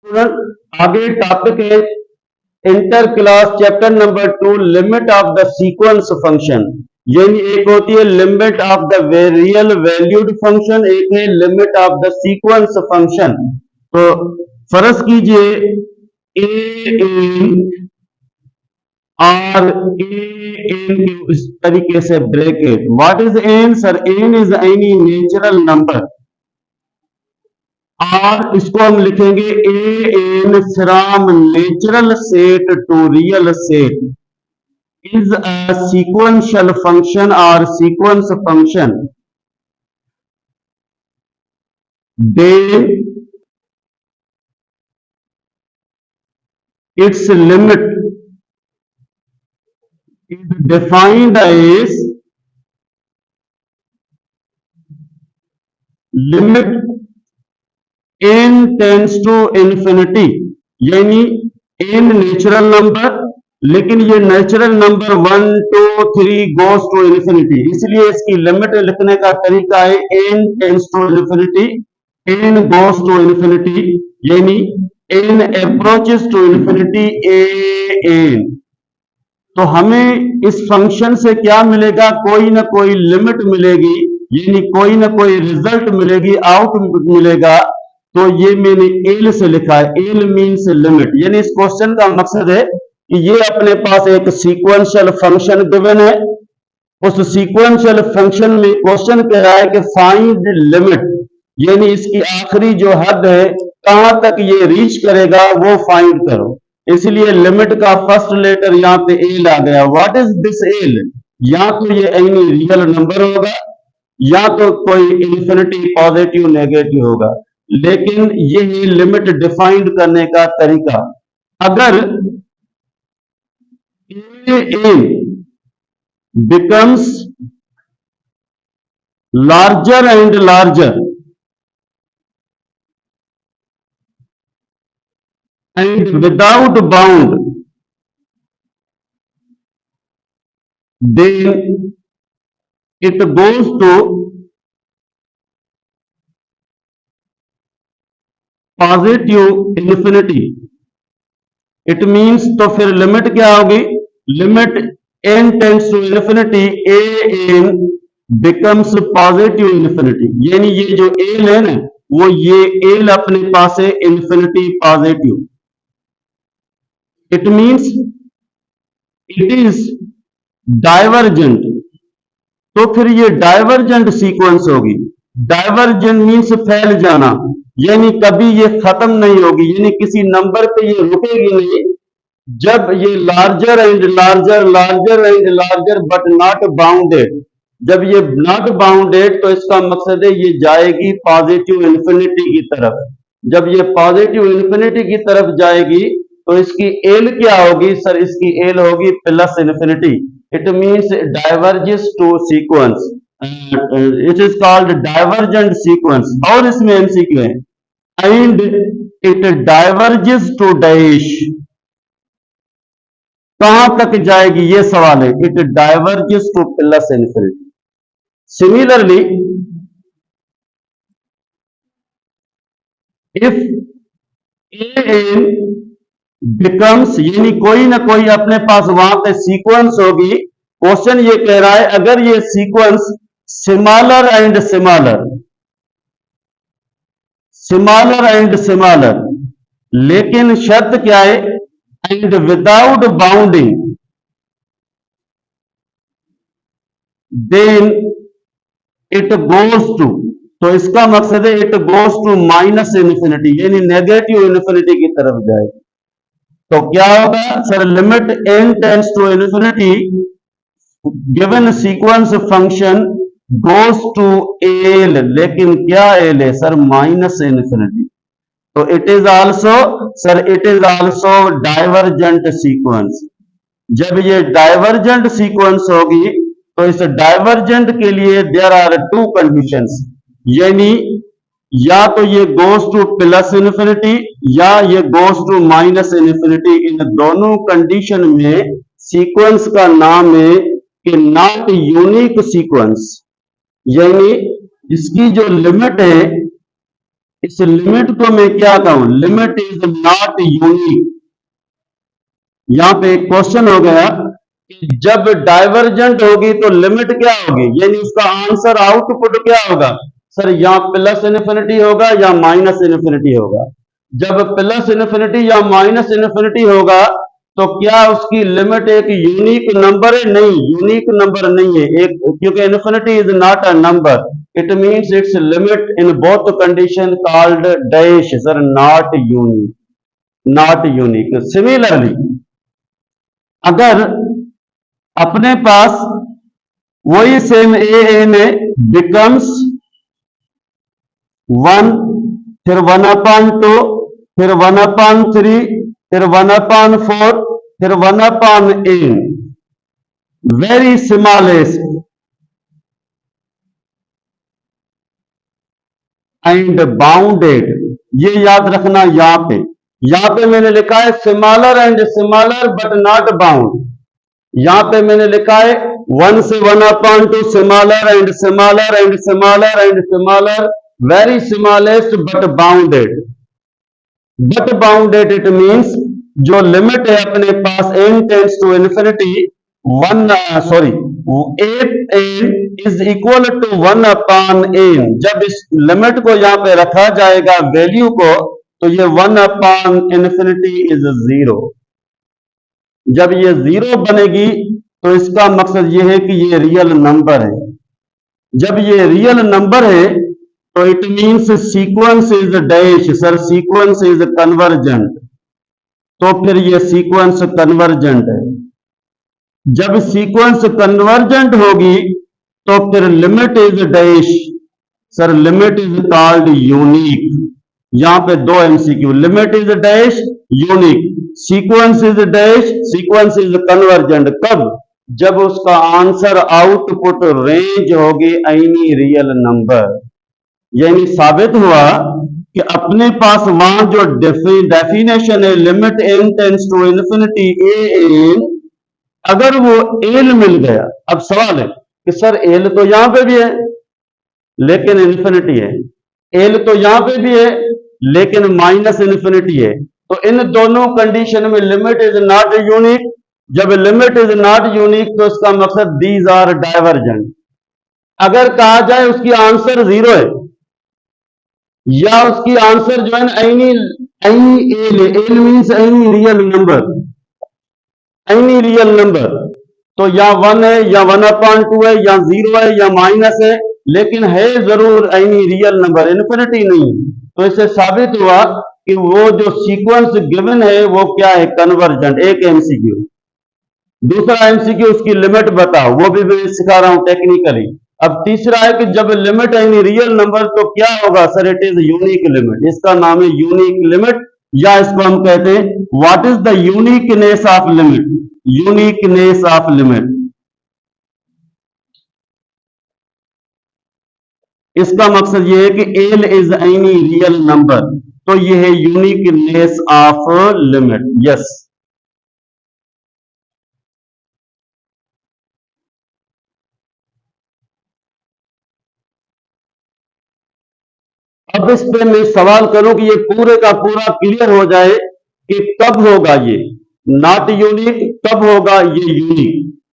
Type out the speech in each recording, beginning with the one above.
Student आगे topic है inter class chapter number 2 limit of the sequence function. यानी एक होती है limit of the real valued function, एक है limit of the sequence function. तो फर्ज कीजिए ए इन और ए इन इस तरीके से bracket. What is n sir? N is any natural number और इसको हम लिखेंगे a n from natural set to real set is a sequential function और sequence function. Then its limit is defined as limit n tends to infinity। यानी n natural number, लेकिन ये natural number 1 2 3 goes to infinity, इसलिए इसकी limit लिखने का तरीका है n tends to infinity, n goes to infinity, यानी n approaches to infinity a n। तो हमें इस फंक्शन से क्या मिलेगा? कोई ना कोई लिमिट मिलेगी, यानी कोई ना कोई रिजल्ट मिलेगी, आउटपुट मिलेगा। तो ये मैंने एल से लिखा है, एल मीन्स लिमिट। यानी इस क्वेश्चन का मकसद है कि ये अपने पास एक सीक्वेंशियल फंक्शन गिवन है, उस सीक्वेंशियल फंक्शन में क्वेश्चन कह रहा है कि फाइंड लिमिट, यानी इसकी आखिरी जो हद है कहां तक ये रीच करेगा वो फाइंड करो। इसलिए लिमिट का फर्स्ट लेटर यहाँ पे एल आ गया। What is this L? या तो ये एनी रियल नंबर होगा या तो कोई इन्फिनिटी पॉजिटिव नेगेटिव होगा, लेकिन ये लिमिट डिफाइंड करने का तरीका। अगर n becomes larger and larger and without bound, then it goes to positive infinity। It means तो फिर लिमिट क्या होगी? Limit n tends to infinity a n becomes positive infinity. यानी ये जो एल है ना, वो ये एल अपने पास है infinity positive. It means it is divergent. तो फिर ये डाइवर्जेंट सीक्वेंस होगी। डाइवर्जेंट मीन्स फैल जाना, यानी कभी ये खत्म नहीं होगी, यानी किसी नंबर पे ये रुकेगी नहीं। जब ये larger and larger, larger and larger but not bounded, जब ये नॉट बाउंडेड तो इसका मकसद है ये जाएगी पॉजिटिव इन्फिनिटी की तरफ। जब ये पॉजिटिव इन्फिनिटी की तरफ जाएगी तो इसकी एल क्या होगी सर? इसकी एल होगी plus infinity. It means diverges to sequence, it is called divergent sequence. और इसमें एमसीक्यू है, and it diverges to dash. कहां तक जाएगी ये सवाल है। It diverges to plus infinity. Similarly if a n becomes, यानी कोई ना कोई अपने पास वहां पे सीक्वेंस होगी। क्वेश्चन ये कह रहा है अगर ये sequence similar and similar, similar and similar, लेकिन शर्त क्या है? And without bounding, then it goes to, तो इसका मकसद है it goes to minus infinity, यानी नेगेटिव इन्फिनिटी की तरफ जाएगी। तो क्या होगा sir? Limit n tends to infinity given sequence function goes to L, लेकिन क्या एल है सर? Minus infinity. तो it is also sir, it is also divergent sequence. जब ये डाइवर्जेंट सीक्वेंस होगी तो इस डाइवर्जेंट के लिए देयर आर टू कंडीशंस, यानी या तो ये गोज टू प्लस इन्फिनिटी या ये गोज टू माइनस इन्फिनिटी। इन दोनों कंडीशन में सीक्वेंस का नाम है कि नॉट यूनिक सीक्वेंस, यानी इसकी जो लिमिट है इस लिमिट को मैं क्या कहूं, लिमिट इज नॉट यूनिक। यहां पे एक क्वेश्चन हो गया कि जब डाइवर्जेंट होगी तो लिमिट क्या होगी, यानी उसका आंसर आउटपुट क्या होगा। सर यहाँ प्लस इन्फिनिटी होगा या माइनस इन्फिनिटी होगा। जब प्लस इन्फिनिटी या माइनस इन्फिनिटी होगा तो क्या उसकी लिमिट एक यूनिक नंबर है, नहीं यूनिक नंबर नहीं है एक, क्योंकि infinity is not a number, it means its limit in both condition called dash, sir not unique, not unique. Similarly अगर अपने पास वही same a n a becomes 1, फिर 1/2, फिर 1/3, फिर 1/4, फिर 1/n, very smallest and bounded. ये याद रखना, यहां पे मैंने लिखा है smaller and smaller but not bound. यहां पे मैंने लिखा है 1 से 1/2 smaller and smaller and smaller and smaller, very smallest but bounded. But bounded it means जो लिमिट है अपने पास n tends to infinity 1 sorry 8n is equal to 1/n। जब इस लिमिट को यहां पे रखा जाएगा वैल्यू को तो ये 1/infinity इज 0। जब ये 0 बनेगी तो इसका मकसद ये है कि ये रियल नंबर है। जब ये रियल नंबर है तो it means sequence is dash, sir sequence is convergent, तो फिर ये सीक्वेंस कन्वर्जेंट है। जब सीक्वेंस कन्वर्जेंट होगी तो फिर limit is dash, sir limit is called unique. यहां पे 2 MCQ, limit is dash unique, sequence is dash, sequence is convergent. कब, जब उसका आंसर आउटपुट रेंज होगी एनी रियल नंबर। यानी साबित हुआ कि अपने पास वहां जो डेफिनेशन है limit n tends to infinity a n, अगर वो एल मिल गया, अब सवाल है कि सर एल तो यहां पे भी है लेकिन इन्फिनिटी है, एल तो यहां पे भी है लेकिन माइनस इन्फिनिटी है, तो इन दोनों कंडीशन में लिमिट इज नॉट यूनिक। जब लिमिट इज नॉट यूनिक तो इसका मकसद दीज आर डाइवर्जेंट। अगर कहा जाए उसकी आंसर 0 है या उसकी आंसर जो है ना any L, L means any real number, any real number, तो या 1 है या 1/2 है या 0 है या माइनस है, लेकिन है जरूर एनी रियल नंबर, इन्फिनिटी नहीं। तो इससे साबित हुआ कि वो जो सीक्वेंस गिवन है वो क्या है, कन्वर्जेंट। एक एमसीक्यू। दूसरा एमसीक्यू उसकी लिमिट बताओ, वो भी मैं सिखा रहा हूं टेक्निकली। अब तीसरा है कि जब लिमिट एनी रियल नंबर तो क्या होगा, sir it is unique limit, इसका नाम है यूनिक लिमिट, या इसको हम कहते हैं what is the uniqueness of limit, uniqueness of limit. इसका मकसद ये है कि L is any real number, तो ये है यूनिकनेस ऑफ लिमिट। यस, अब इस पे मैं सवाल करूं कि ये पूरे का पूरा क्लियर हो जाए कि कब होगा ये नॉट यूनिक, कब होगा ये यूनिक,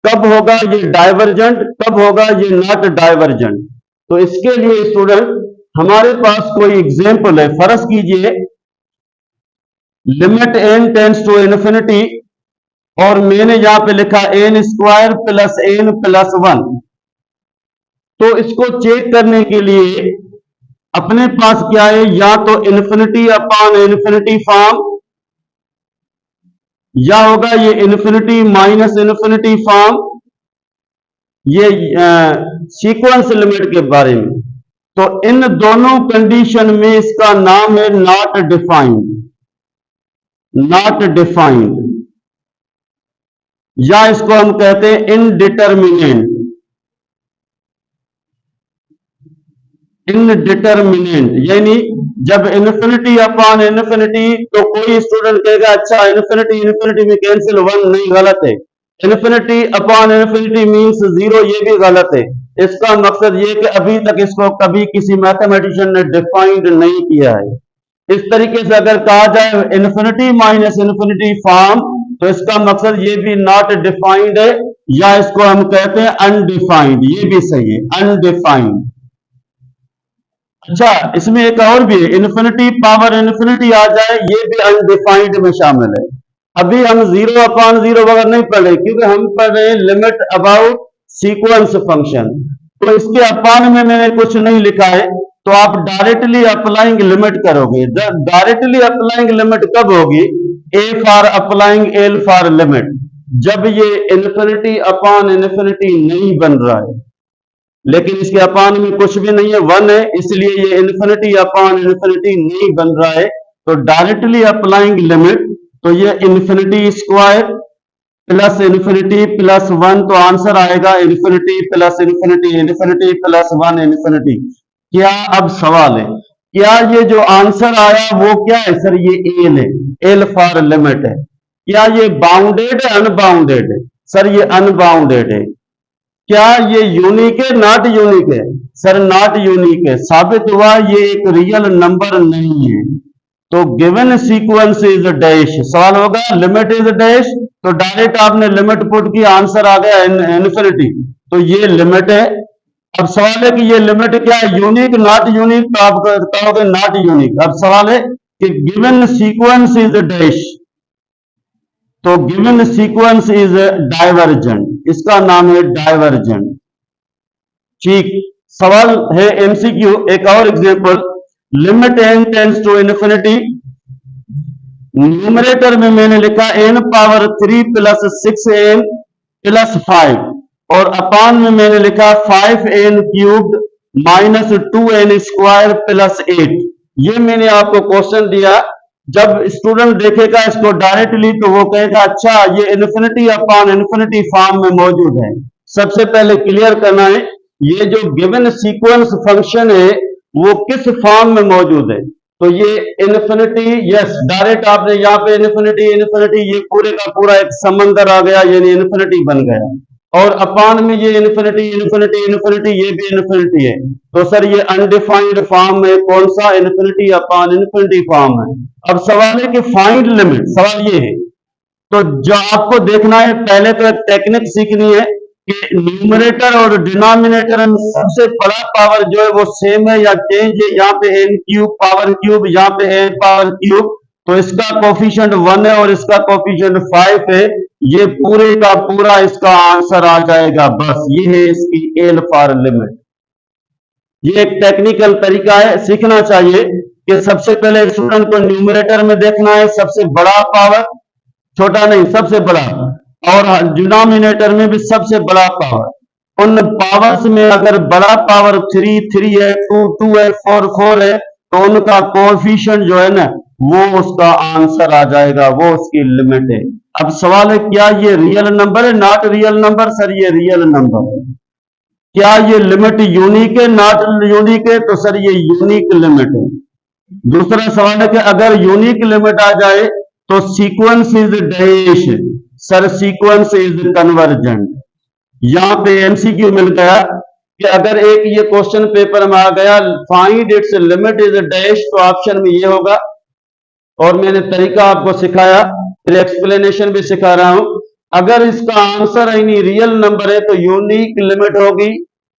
कब होगा ये डाइवर्जेंट, कब होगा ये नॉट डाइवर्जेंट। तो इसके लिए स्टूडेंट हमारे पास कोई एग्जाम्पल है। फर्ज कीजिए limit n tends to infinity और मैंने यहां पे लिखा n² प्लस n प्लस 1। तो इसको चेक करने के लिए अपने पास क्या है, या तो इन्फिनिटी अपॉन इन्फिनिटी फॉर्म, या होगा ये इन्फिनिटी माइनस इन्फिनिटी फॉर्म, ये सीक्वेंस लिमिट के बारे में। तो इन दोनों कंडीशन में इसका नाम है नॉट डिफाइंड, नॉट डिफाइंड, या इसको हम कहते हैं इनडिटर्मिनेंट, इनडिटर्मिनेंट। यानी जब इन्फिनिटी अपॉन इन्फिनिटी, तो कोई स्टूडेंट कहेगा अच्छा इन्फिनिटी इन्फिनिटी में कैंसिल 1 नहीं, गलत है। Infinity upon infinity means zero, ये भी गलत है। इसका मकसद ये कि अभी तक इसको कभी किसी मैथमेटिशियन ने डिफाइंड नहीं किया है। इस तरीके से अगर कहा जाए इन्फिनिटी माइनस इन्फिनिटी फॉर्म, तो इसका मकसद ये भी नॉट डिफाइंड है, या इसको हम कहते हैं अनडिफाइंड, ये भी सही है, अनडिफाइंड। अच्छा, इसमें एक और भी है, इन्फिनिटी पावर इन्फिनिटी आ जाए, ये भी अनडिफाइंड में शामिल है। अभी हम जीरो अपॉन जीरो वगैरह नहीं पढ़ रहे, क्योंकि हम पढ़ रहे हैं लिमिट अबाउट सीक्वेंस फंक्शन। तो इसके अपॉन में मैंने कुछ नहीं लिखा है, तो आप डायरेक्टली अप्लाइंग लिमिट करोगे। डायरेक्टली अप्लाइंग लिमिट कब होगी? A for applying, L for limit, जब ये इन्फिनिटी अपॉन इन्फिनिटी नहीं बन रहा है, लेकिन इसके अपान में कुछ भी नहीं है, वन है, इसलिए ये इन्फिनिटी अपॉन इन्फिनिटी नहीं बन रहा है। तो डायरेक्टली अप्लाइंग लिमिट, तो ये infinity square plus infinity plus one, तो आंसर आएगा infinity plus infinity, infinity plus one, infinity. क्या अब सवाल है, क्या ये जो आंसर आया वो क्या है? सर ये एल है, एल फॉर लिमिट है। क्या ये बाउंडेड है, अनबाउंडेड है? सर ये अनबाउंडेड है। क्या ये यूनिक है, नॉट यूनिक है? सर नॉट यूनिक है। साबित हुआ ये एक रियल नंबर नहीं है। तो गिवन सीक्वेंस इज डैश, सवाल होगा लिमिट इज डैश, तो डायरेक्ट आपने लिमिट पुट की, आंसर आ गया इन्फिनिटी, तो ये लिमिट है। अब सवाल है कि ये लिमिट क्या है, यूनिक नॉट यूनिक? तो आप कहोगे नॉट यूनिक। अब सवाल है कि गिवन सीक्वेंस इज डैश, तो गिवन सीक्वेंस इज डाइवर्जेंट, इसका नाम है डाइवर्जेंट। ठीक, सवाल है एमसीक्यू, एक और example, limit n tends to infinity. Numerator में मैंने लिखा n power 3 plus 6n plus 5, और अपान में मैंने लिखा 5n cubed minus 2n square plus 8। ये मैंने आपको क्वेश्चन दिया, जब स्टूडेंट देखेगा इसको डायरेक्टली तो वो कहेगा अच्छा ये इन्फिनिटी अपॉन इन्फिनिटी फॉर्म में मौजूद है। सबसे पहले क्लियर करना है ये जो गिवन सीक्वेंस फंक्शन है वो किस फॉर्म में मौजूद है। तो ये इन्फिनिटी, यस, डायरेक्ट आपने यहाँ पे इन्फिनिटी इन्फिनिटी, ये पूरे का पूरा एक समंदर आ गया, यानी इन्फिनिटी बन गया। और अपान में ये इन्फिनिटी इन्फिनिटी इन्फिनिटी, ये भी इन्फिनिटी है। तो सर ये अनडिफाइंड फॉर्म में कौन सा? इन्फिनिटी अपान इन्फिनिटी फॉर्म है। अब सवाल है कि फाइंड लिमिट, सवाल ये है। तो जो आपको देखना है, पहले तो एक टेक्निक सीखनी है कि न्यूमरेटर और डिनोमिनेटर में सबसे बड़ा पावर जो है वो सेम है या चेंज है। यहाँ पे एन क्यूब पावर क्यूब, यहाँ पे एन पावर क्यूब, तो इसका कोफिशिएंट 1 है और इसका कोफिशिएंट 5 है। ये पूरे का पूरा इसका आंसर आ जाएगा, बस ये है इसकी एल फॉर लिमिट। ये एक टेक्निकल तरीका है, सीखना चाहिए कि सबसे पहले स्टूडेंट को न्यूमरेटर में देखना है सबसे बड़ा पावर, छोटा नहीं सबसे बड़ा, और डिनोमिनेटर में भी सबसे बड़ा पावर। उन पावर्स में अगर बड़ा पावर 3 3 है, 2 2 है, 4 4 है, तो उनका कोएफिशिएंट जो है ना वो उसका आंसर आ जाएगा, वो उसकी लिमिट है। अब सवाल है क्या ये रियल नंबर है, नॉट रियल नंबर? सर ये रियल नंबर है। क्या ये लिमिट यूनिक है, नॉट यूनिक है? तो सर ये यूनिक लिमिट है। दूसरा सवाल है कि अगर यूनिक लिमिट आ जाए तो sequence is dash, sir sequence is convergent. यहां पे एमसीक्यू मिल गया कि अगर एक ये क्वेश्चन पेपर में आ गया find its limit is dash, तो ऑप्शन में ये होगा। और मैंने तरीका आपको सिखाया, फिर एक्सप्लेनेशन भी सिखा रहा हूं। अगर इसका आंसर यानी रियल नंबर है तो यूनिक लिमिट होगी।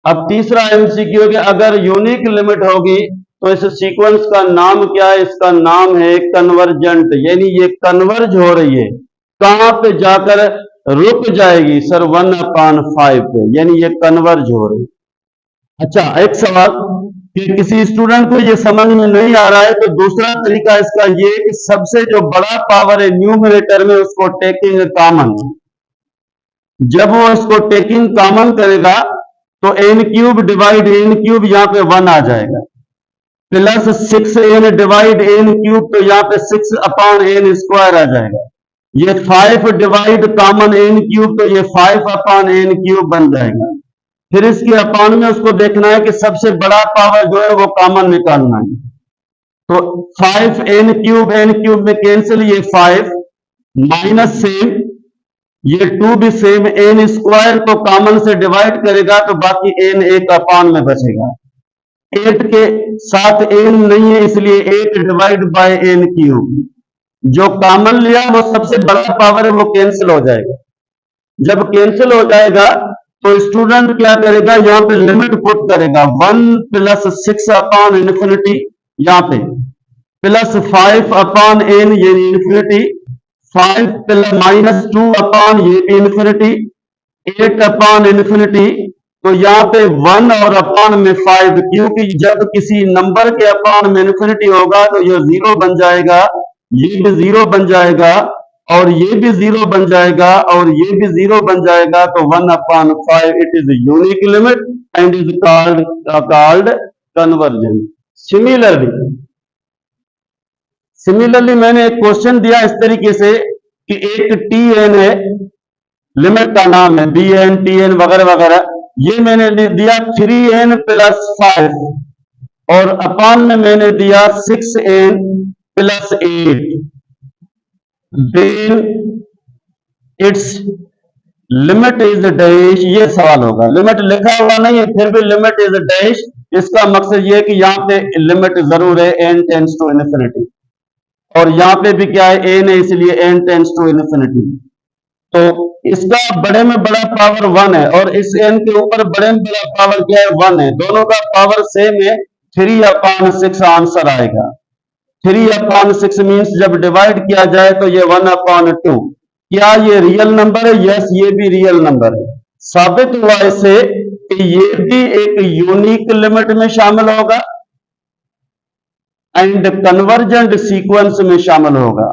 अब तीसरा एमसीक्यू है कि अगर यूनिक लिमिट होगी तो इस सीक्वेंस का नाम क्या है? इसका नाम है कन्वर्जेंट, यानी ये कन्वर्ज हो रही है। कहां पे जाकर रुक जाएगी? सर 1/5 पे, यानी ये कन्वर्ज हो रही है। अच्छा, एक सवाल कि किसी स्टूडेंट को ये समझ में नहीं आ रहा है तो दूसरा तरीका इसका ये कि सबसे जो बड़ा पावर है न्यूमरेटर में उसको टेकिंग कॉमन, जब वो इसको टेकिंग कॉमन करेगा तो n cube divide n cube, यहाँ पे 1 आ जाएगा, plus 6n divide n cube, तो यहाँ पे 6 अपॉन एन स्क्वायर आ जाएगा। ये 5 डिवाइड कॉमन एन क्यूब, तो ये 5 अपॉन एन क्यूब बन जाएगा। फिर इसके अपॉन में उसको देखना है कि सबसे बड़ा पावर जो है वो कॉमन निकालना है। तो 5 एन क्यूब में कैंसिल, ये 5 माइनस से ये 2 भी सेम, एन स्क्वायर को कॉमन से डिवाइड करेगा तो बाकी एन 1 अपान में बचेगा। 8 के साथ एन नहीं है इसलिए 8 डिवाइड बाय एन क्यूब। जो कॉमन लिया वो सबसे बड़ा पावर है, वो कैंसिल हो जाएगा। जब कैंसिल हो जाएगा तो स्टूडेंट क्या करेगा, यहाँ पे लिमिट पुट करेगा 1 प्लस 6 अपान इन्फिनिटी, यहाँ पे प्लस 5 अपान एन, ये इन्फिनिटी, 5 प्लस माइनस 2 अपान ये भी इन्फिनिटी, 8 अपान इन्फिनिटी। तो यहाँ पे 1 और अपान में 5, क्योंकि जब किसी नंबर के अपान में इन्फिनिटी होगा तो ये 0 बन जाएगा, ये भी 0 बन जाएगा, और ये भी 0 बन जाएगा, और ये भी 0 बन जाएगा। तो 1 अपान 5 it is unique limit and is called conversion. Similarly मैंने एक क्वेश्चन दिया इस तरीके से कि एक टी एन है, लिमिट का नाम है बी एन टी एन वगैरह वगैरह, ये मैंने दिया 3n प्लस 5 और अपान में मैंने दिया 6n plus 8, then its limit is dash. ये सवाल होगा, लिमिट लिखा हुआ नहीं है फिर भी लिमिट इज डैश। इसका मकसद ये है कि यहाँ पे लिमिट जरूर है, n टेंड्स टू इन्फिनिटी, और यहाँ पे भी क्या है, n है, इसलिए n टेंड्स टू इन्फिनिटी। तो इसका बड़े में बड़ा पावर 1 है और इस n के ऊपर बड़े में बड़ा पावर क्या है, 1 है। दोनों का पावर सेम है, 3 अपान 6 आंसर आएगा। 3 अपान 6 मीन्स जब डिवाइड किया जाए तो ये 1 अपान 2। क्या ये रियल नंबर है? यस, ये भी रियल नंबर है। साबित हुआ इससे कि ये भी एक यूनिक लिमिट में शामिल होगा एंड कन्वर्जेंट सीक्वेंस में शामिल होगा।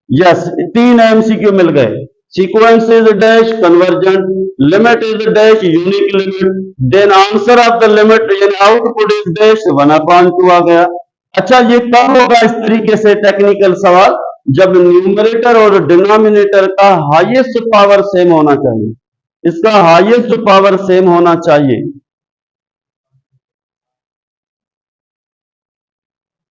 यस, 3 एमसीक्यू मिल गए। Sequence is dash, convergent, limit is dash, unique limit, then answer of the limit यानी आउटपुट इज डैश, 1/2 आ गया। अच्छा, ये कब होगा इस तरीके से टेक्निकल सवाल? जब न्यूमरेटर और डिनोमिनेटर का हाईएस्ट पावर सेम होना चाहिए, इसका हाईएस्ट पावर सेम होना चाहिए।